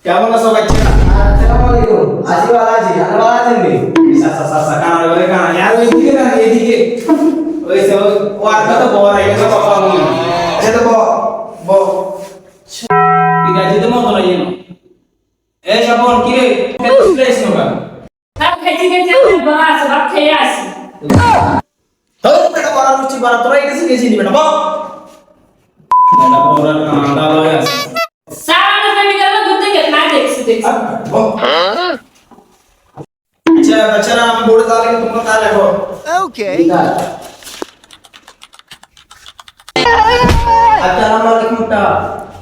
কেমন আছো বাচ্চারা? আসসালামু আলাইকুম। আছি ভালো আছি। আপনি ভালো আছেন নি? কানা করে কানা यार এদিকে না এদিকে ওই সব ও আজকে তো বড় হয়ে গেছে বাবা আমি আচ্ছা তো ব ঠিক আছে তো মত নাই জানো এ সবন কি রে প্লেস নবা ভাত খাইতে খাইতে বাস ভাত খেয়ে আসি। তো বেটা বড় লুচি বড় তোরা এসে গেছিস বেটা বাপ বেটা বড় কানা লয় আছে সারা ফ্যামিলি গেল ঘুরতে গেল না দেখছি দেখছি। আচ্ছা বাচ্চারা আমি বোর্ডে তাহলে তোমরা তাহলে লেখো আসসালামু আলাইকুম তা।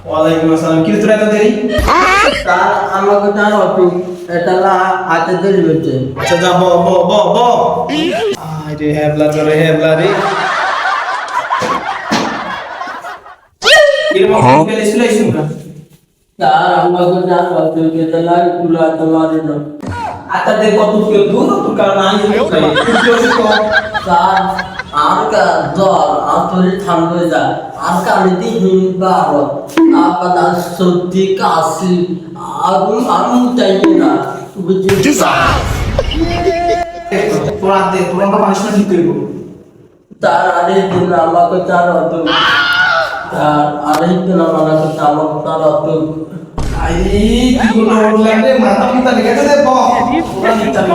ওয়ালাইকুম আসসালাম কি তোরা এত দেরি তার আমাকে তার অটো এটা না হাতে ধরে বলছে। আচ্ছা যা ব আরে হেবলা তোরে হেবলা রে কিরম গেলে শুলাই শুনকা তার আমাকে তার অটো এটা না কুলা তোমার না। आता देखो तू क्यों दूर तू करना है तू क्यों से को তার আর কা দর আতরে ঠান্ডা যা আর কালিতে হিমবার আপনা সত্যি কাশি আমি তাই না বুঝি थोड़ा दे तुरंत पानिशमेंट लिख दे তার আরে দিন আমাকে তার অটো তার আরে দিন আমাকে তার অটো आई की बोलो लगे माता पिता लिखे दे बो पूरा निकल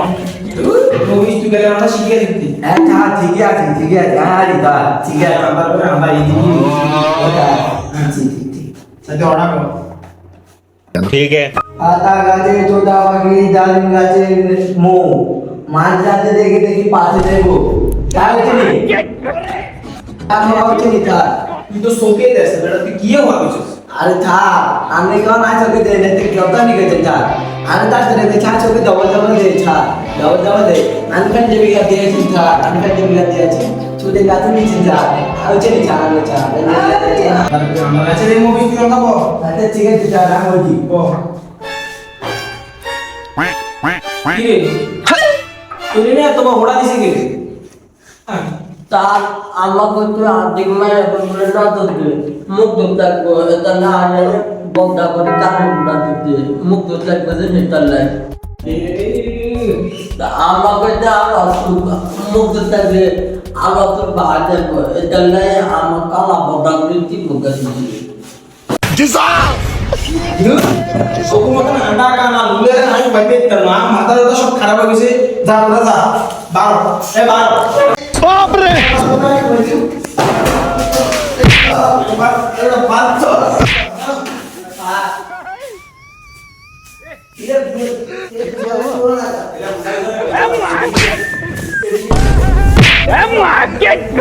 तो इस तू गले वाला शिखे लिखती अच्छा ठीक है यार दा ठीक है नंबर पे हम भाई दी ओके ठीक सत्य ऑर्डर करो ठीक है। आता गाजे चोदा वागी डालिम गाजे मो मान जाते देखी देखी पासे देखो क्या होते नहीं क्या होते नहीं था तू तो सोके दे से बेटा तू किए हुआ कुछ अरे था हमने कहा ना सके दे नहीं तो क्या नहीं करते था अरे तार तेरे में छा सके डबल दे छा डबल दे अनकन जब भी दिया थी था अनकन जब भी दिया थी चुदे का तो नहीं था अब चले छा ना छा हमारा चले मूवी क्यों ना बो अरे ठीक है जा रहा हूं जी बो কি রে তুমি না তোমার হোড়া দিছে কি তার আমাকে তো আর্ধেক মায়ের বলে না তো মুখ দুধ থাকবো এটা না আনে বন্ধা করে কানে উড়া দিতে মুখ দুধ থাকবে যে নেতার লাই আমাকে তো আর অসুখ মুখ দুধ থাকবে আর অত বাহার থাকবো এটা লাই আমার কালা বন্ধা করে কি মুখ দিতে সবু মতন আন্ডা কানা লুলে রে আমি বাইতে না মাথাটা তো সব খারাপ হয়ে গেছে যা বলা যা বারো এ বারো बाप रे I'm not getting